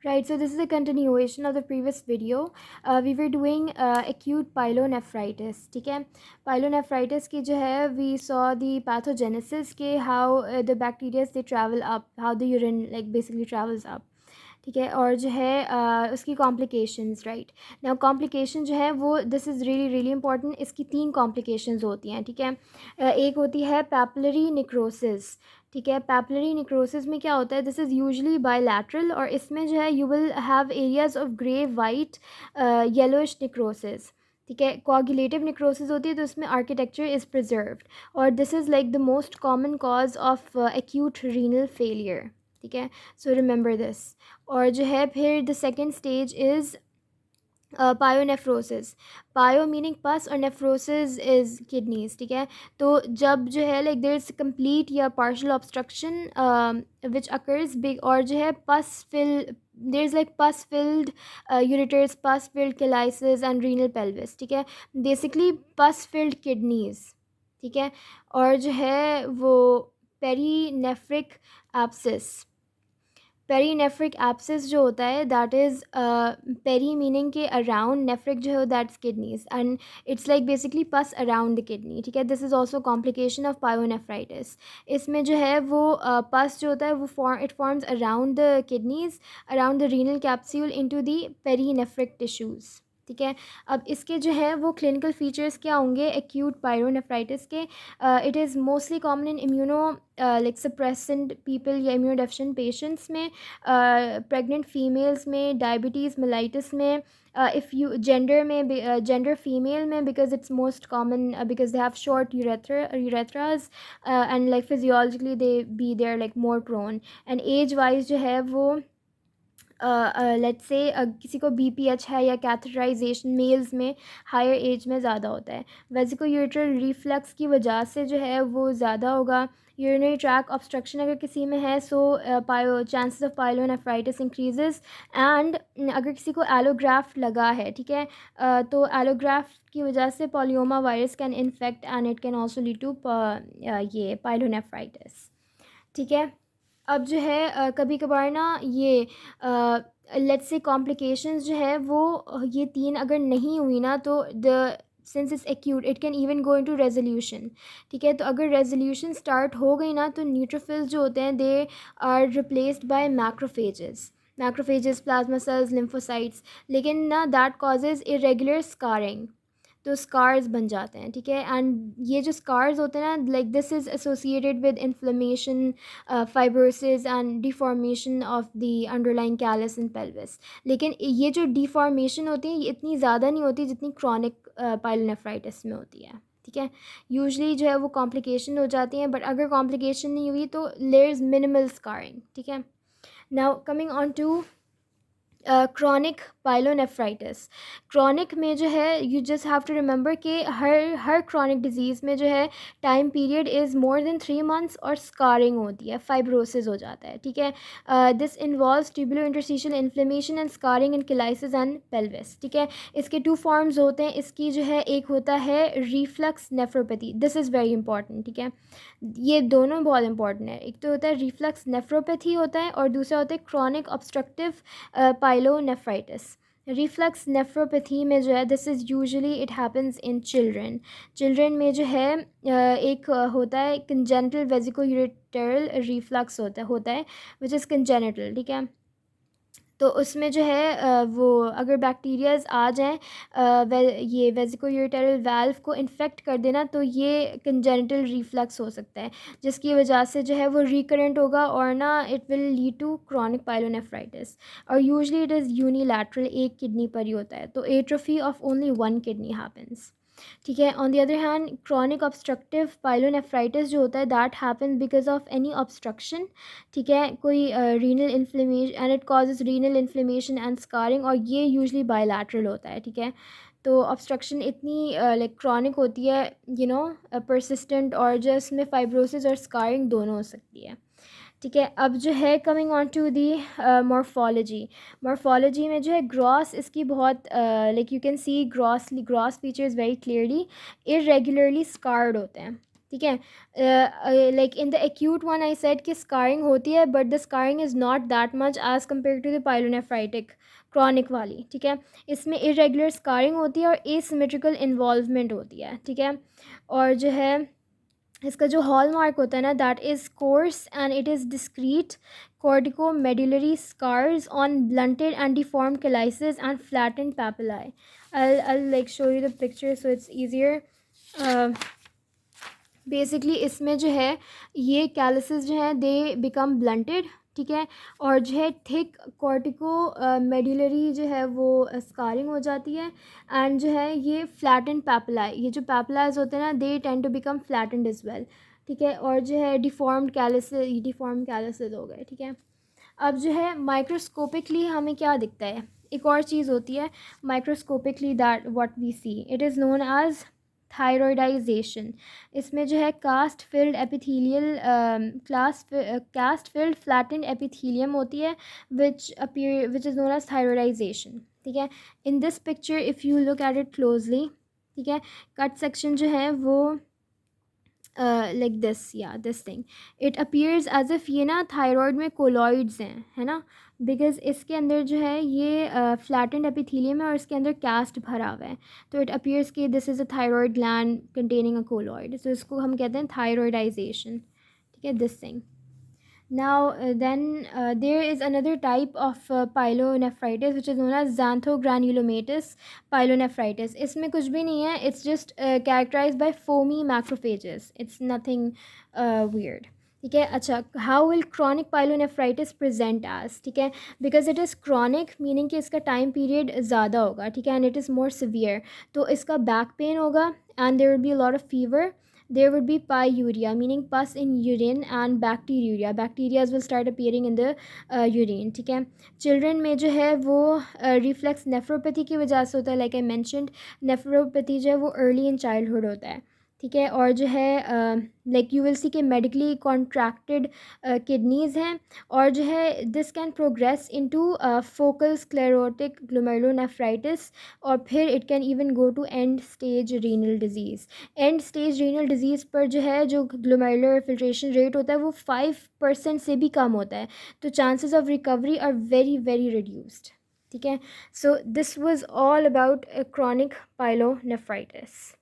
Right, so this is a continuation of the previous video. We were doing acute pyelonephritis. ठीक है, pyelonephritis की जो है we saw the pathogenesis के how the bacteria they travel up, how the urine like basically travels up. ठीक है, और जो है उसकी कॉम्प्लिकेशंस, राइट। नाउ कॉम्प्लिकेशन जो है वो this is really really important. इसकी 3 कॉम्प्लिकेशंस होती हैं, ठीक है। एक होती है पैपिलरी नेक्रोसिस। ठीक है, पैपिलरी नेक्रोसिस में क्या होता है, दिस इज़ यूजुअली बायलैटरल, और इसमें जो है you will have areas of grey white yellowish necrosis. ठीक है, कोआगुलेटिव नेक्रोसिस होती है तो उसमें आर्किटेक्चर इज़ प्रिजर्व्ड, और this is like the most common cause of acute renal failure. ठीक है, सो रिमेंबर दिस। और जो है फिर द सेकेंड स्टेज इज़ पायोनेफ्रोसिस। पायो मीनिंग पस और नेफ्रोसिस इज़ किडनीज। ठीक है, तो जब जो है लाइक देयर इज़ कंप्लीट या partial obstruction which occurs big, और जो है pus fill there is like pus filled ureters, pus filled calyces and renal pelvis. ठीक है, बेसिकली पस फिल्ड किडनीज। ठीक है, और जो है वो पेरीनेफ्रिक एब्सिस। पेरीनेफ्रिक एब्सिस जो होता है दैट इज़ पेरी मीनिंग के अराउंड, नेफ्रिक जो है that's kidneys, and it's like basically pus around the kidney. ठीक है, this is also complication of pyelonephritis. इसमें जो है वो पस जो होता है वो it forms around the kidneys, around the renal capsule into the perinephric tissues. ठीक है, अब इसके जो है वो क्लिनिकल फीचर्स क्या होंगे एक्यूट पायरोनेफ्राइटिस के। It is mostly common in immuno like suppressant people या इम्यूनो डेफिशिएंट पेशेंट्स में, प्रेग्नेंट फीमेल्स में, डायबिटीज़ मेलाइटिस में, इफ़ यू जेंडर में, जेंडर फीमेल में, because it's most common because they have short urethras and like physiologically they are like more prone, and age wise जो है वो let's say किसी को BPH है या कैथेटराइजेशन मेल्स में हायर एज में ज़्यादा होता है। वेसिकोयूरेटरल रिफ्लक्स की वजह से जो है वो ज़्यादा होगा। यूरिनरी ट्रैक ऑब्स्ट्रक्शन अगर किसी में है सो पायो chances of pyelonephritis increases. And अगर किसी को एलोग्राफ्ट लगा है, ठीक है, तो एलोग्राफ्ट की वजह से polyoma virus can infect and it can also lead to ये पायलोनेफ्राइटिस। ठीक है, अब जो है कभी कभार ना ये लेट्स से कॉम्प्लिकेशंस जो है वो ये 3 अगर नहीं हुई ना तो the sins it's acute it can even go into resolution. ठीक है, तो अगर रेजोल्यूशन स्टार्ट हो गई ना तो न्यूट्रोफिल्स जो होते हैं they are replaced by macrophages, plasma cells, lymphocytes, लेकिन ना दैट कॉजेज़ इरेगुलर स्कारिंग, तो स्कार्स बन जाते हैं। ठीक है, एंड ये जो स्कार्स होते हैं ना like this is associated with inflammation, fibrosis and deformation of the underlying callus and pelvis. लेकिन ये जो डिफॉर्मेशन होती है ये इतनी ज़्यादा नहीं होती जितनी क्रॉनिक पायलोनेफ्राइटिस में होती है। ठीक है, यूजुअली जो है वो कॉम्प्लिकेशन हो जाती हैं, बट अगर कॉम्प्लिकेशन नहीं हुई तो देयर इज़ मिनिमल स्कारिंग। ठीक है, now coming on to chronic pyelonephritis. Chronic में जो है you just have to remember कि हर क्रॉनिक डिजीज़ में जो है time period is more than 3 months और स्कारिंग होती है, फाइब्रोसिस हो जाता है। ठीक है, this involves tubulo interstitial inflammation and scarring in calyces and pelvis. ठीक है, इसके 2 फॉर्म्स होते हैं। इसकी जो है एक होता है reflux nephropathy, this is very important. ठीक है, ये दोनों बहुत इंपॉर्टेंट है। एक तो होता है रिफ्लक्स नेफ्रोपैथी होता है और दूसरा होता है chronic obstructive pyelonephritis. Reflux nephropathy में जो है this is usually it happens in children में जो है एक होता है कंजेनिटल वेसिकोयूरेटरल रिफ्लक्स होता है विच इज़ कंजेनिटल। ठीक है, तो उसमें जो है वो अगर बैक्टीरियाज आ जाएँ ये वेसिकोयूरेटरल वाल्व को इन्फेक्ट कर देना तो ये कंजेनिटल रिफ्लक्स हो सकता है, जिसकी वजह से जो है वो रिकरेंट होगा और ना it will lead to chronic pyelonephritis. और यूजुअली इट इज़ यूनिलैटरल, एक किडनी पर ही होता है, तो atrophy of only one kidney happens. ठीक है, on the other hand chronic obstructive pyelonephritis जो होता है that happens because of any obstruction. ठीक है, कोई renal inflammation and it causes renal inflammation and scarring, और ये यूजुअली बायलैटरल होता है। ठीक है, तो ऑब्स्ट्रक्शन इतनी लाइक क्रॉनिक होती है, यू नो, परसिस्टेंट, और जो इसमें फाइब्रोसिस और स्कारिंग दोनों हो सकती है। ठीक है, अब जो है coming on to the morphology में जो है ग्रॉस इसकी बहुत like you can see gross features very clearly irregularly scarred होते हैं। ठीक है। Like in the acute one I said कि स्कारिंग होती है, but the scarring is not that much as compare to the pyelonephritic chronic वाली, ठीक है। इसमें इरेगुलर स्कारिंग होती है और एसिमेट्रिकल इन्वॉल्वमेंट होती है, ठीक है। और जो है इसका जो हॉल मार्क होता है ना, that is course and it is discrete cortico medullary scars on blunted and deformed calyces and flattened papillae. I'll like show you the picture so it's easier. Basically इसमें जो है ये कैलसिस जो है दे बिकम ब्लंटेड, ठीक है। और जो है थिक कॉर्टिको मेडुलरी जो है वो स्कारिंग हो जाती है। एंड जो है ये फ्लैटेंड पैपिलाई, ये जो पैपिलाइज होते हैं ना they tend to become flattened as well, ठीक है। और जो है डिफॉर्म्ड कैलसिस हो गए, ठीक है। अब जो है माइक्रोस्कोपिकली हमें क्या दिखता है, एक और चीज़ होती है microscopically that what we see, it is known as thyroidization. इसमें जो है cast filled epithelial cast filled flattened epithelium होती है which is known as thyroidization, ठीक है। In this picture if you look at it closely, ठीक है, cut section जो है वो लाइक दिस या this thing, it appears as if ये ना थायराइड में कोलॉइड्स हैं, है ना, बिकॉज इसके अंदर जो है ये फ्लैटेंड एपिथेलियम है और इसके अंदर कास्ट भरा हुआ है, तो इट अपीयर्स कि this is a thyroid gland containing a colloid, तो इसको हम कहते हैं थायरॉयडाइजेशन, ठीक है, this thing. Now, there is another type of pyelonephritis which is known as xanthogranulomatous pyelonephritis. इसमें कुछ भी नहीं है, it's just characterized by foamy macrophages. It's nothing weird. ठीक है. अच्छा, how will chronic pyelonephritis present as? ठीक है, because it is chronic meaning कि इसका time period ज़्यादा होगा, ठीक है, and it is more severe. तो इसका back pain होगा and there will be a lot of fever. There would be pyuria meaning pus in urine and bacteriuria. Bacteria will start appearing in the urine, ठीक है. Children में जो है वो reflex nephropathy की वजह से होता है, लाइक आई मैंशनड नेफ्रोपैथी जो है वो अर्ली इन चाइल्डहुड होता है, ठीक है। और जो है लाइक यू विल सी के मेडिकली कॉन्ट्रैक्टेड किडनीज़ हैं, और जो है this can progress into focal sclerotic glomerulonephritis, और फिर it can even go to end stage renal disease. End stage renal disease पर जो है जो ग्लोमेरुलर फिल्ट्रेशन रेट होता है वो 5% से भी कम होता है, तो chances of recovery are very very reduced, ठीक है. So this was all about chronic pyelonephritis.